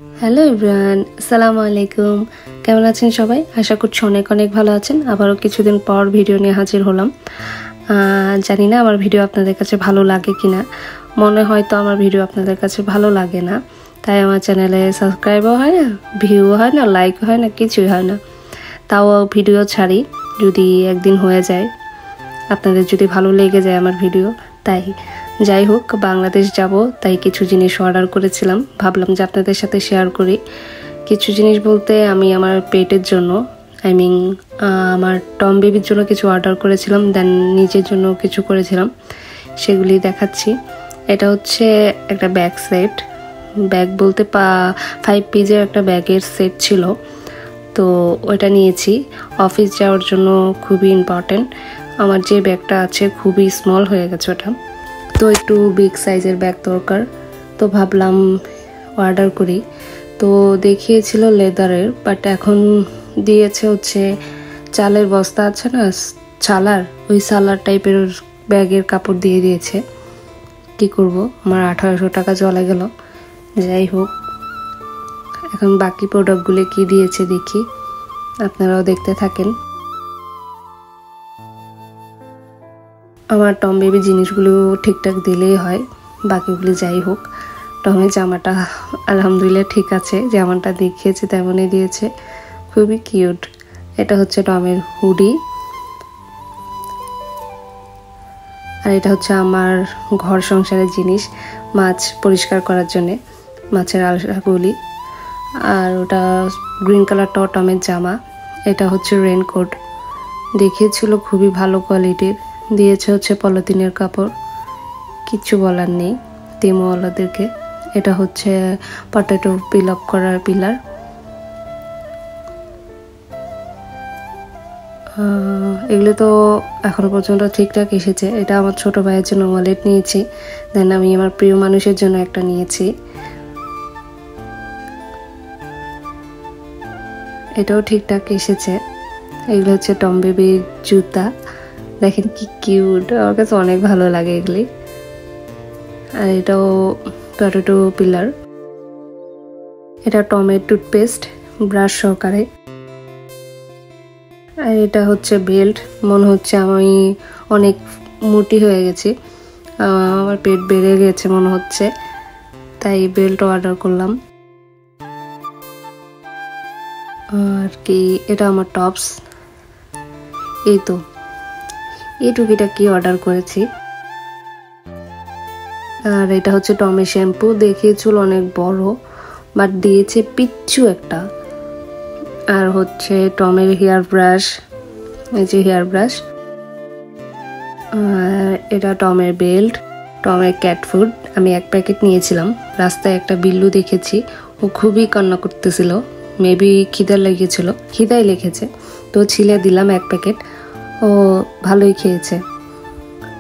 Hello everyone, আসসালামু আলাইকুম। কেমন আছেন সবাই? আশা করছি অনেক অনেক ভালো আছেন। আবারও কিছুদিন পর ভিডিও নিয়ে হাজির হলাম। জানি না আমার ভিডিও আপনাদের কাছে ভালো লাগে কিনা। মনে হয় তো আমার ভিডিও আপনাদের কাছে ভালো লাগে না, তাই আমার চ্যানেলে সাবস্ক্রাইবও হয় না, ভিউ হয় না, লাইক হয় না, কিছুই হয় না। তাও ভিডিও ছাড়ি যদি একদিন হয়ে যায়, আপনাদের যদি ভালো লেগে যায় আমার ভিডিও। তাই যাই হোক, বাংলাদেশ যাব, তাই কিছু জিনিস অর্ডার করেছিলাম, ভাবলাম যে আপনাদের সাথে শেয়ার করি। কিছু জিনিস বলতে আমি আমার পেটের জন্য, আমার টম বেবির জন্য কিছু অর্ডার করেছিলাম, দেন নিজের জন্য কিছু করেছিলাম, সেগুলি দেখাচ্ছি। এটা হচ্ছে একটা ব্যাগ সেট, ব্যাগ বলতে 5 পিসের একটা ব্যাগের সেট ছিল, তো ওটা নিয়েছি। অফিস যাওয়ার জন্য খুবই ইম্পর্টেন্ট। আমার যে ব্যাগটা আছে খুবই স্মল হয়ে গেছে ওটা, তো একটু বিগ সাইজের ব্যাগ দরকার, তো ভাবলাম অর্ডার করি। তো দেখিয়েছিল লেদারের, বাট এখন দিয়েছে হচ্ছে চালের বস্তা আছে না, ছালার, ওই সালার টাইপের ব্যাগের কাপড় দিয়ে দিয়েছে। কি করব, আমার 1800 টাকা চলে গেল। যাই হোক, এখন বাকি প্রোডাক্টগুলো কি দিয়েছে দেখি, আপনারাও দেখতে থাকেন। আমার টম বেবি জিনিসগুলো ঠিকঠাক দিলেই হয়, বাকিগুলি যাই হোক। টমের জামাটা আলহামদুলিল্লাহ ঠিক আছে, যেমনটা দেখিয়েছে তেমনই দিয়েছে, খুবই কিউট। এটা হচ্ছে টমের হুডি, আর এটা হচ্ছে আমার ঘর সংসারের জিনিস, মাছ পরিষ্কার করার জন্যে, মাছের আলসাগুলি। আর ওটা গ্রিন কালারটাও টমের জামা। এটা হচ্ছে রেনকোট, দেখিয়েছিল খুবই ভালো কোয়ালিটির, দিয়েছে হচ্ছে পলিথিনের কাপড়, কিচ্ছু বলার নেই তিমওয়ালাদেরকে। এটা হচ্ছে পটেটো পিল আপ করার পিলার। এগুলো তো এখনো পর্যন্ত ঠিকঠাক এসেছে। এটা আমার ছোট ভাইয়ের জন্য ওয়ালেট নিয়েছি, দেন আমি আমার প্রিয় মানুষের জন্য একটা নিয়েছি, এটাও ঠিকঠাক এসেছে। এগুলো হচ্ছে টম বেবির জুতা, দেখেন কি কিউট, আমার কাছে অনেক ভালো লাগে এগুলি। আর এটাও পটেটো পিলার। এটা টমের টুথপেস্ট ব্রাশ সহকারে। আর এটা হচ্ছে বেল্ট, মনে হচ্ছে আমি অনেক মোটি হয়ে গেছি, আমার পেট বেড়ে গেছে মনে হচ্ছে, তাই বেল্ট অর্ডার করলাম। আর কি, এটা আমার টপস। এই তো এই টুপিটা কি অর্ডার করেছি। আর এটা হচ্ছে টমের শ্যাম্পু, দেখিয়েছিল অনেক বড়, বাট দিয়েছে পিচ্ছু একটা। আর হচ্ছে টমের হেয়ার ব্রাশ, এই যে হেয়ার ব্রাশ। আর এটা টমের বেল্ট, টমের ক্যাট ফুড। আমি এক প্যাকেট নিয়েছিলাম, রাস্তায় একটা বিল্লু দেখেছি, ও খুবই কান্না করতেছিল, মেবি খিদাই লেগেছে, তো ছিলে দিলাম এক প্যাকেট, ও ভালোই খেয়েছে।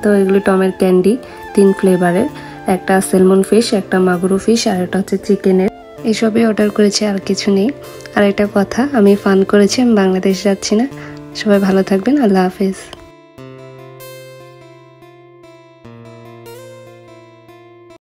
তো এগুলো টমের ক্যান্ডি 3 ফ্লেভারের, একটা সেলমন ফিশ, একটা মাগুরো ফিশ, আর একটা হচ্ছে চিকেনের। এসবই অর্ডার করেছি, আর কিছু নেই। আর একটা কথা, আমি ফান করেছি, আমি বাংলাদেশ যাচ্ছি না। সবাই ভালো থাকবেন, আল্লাহ হাফেজ।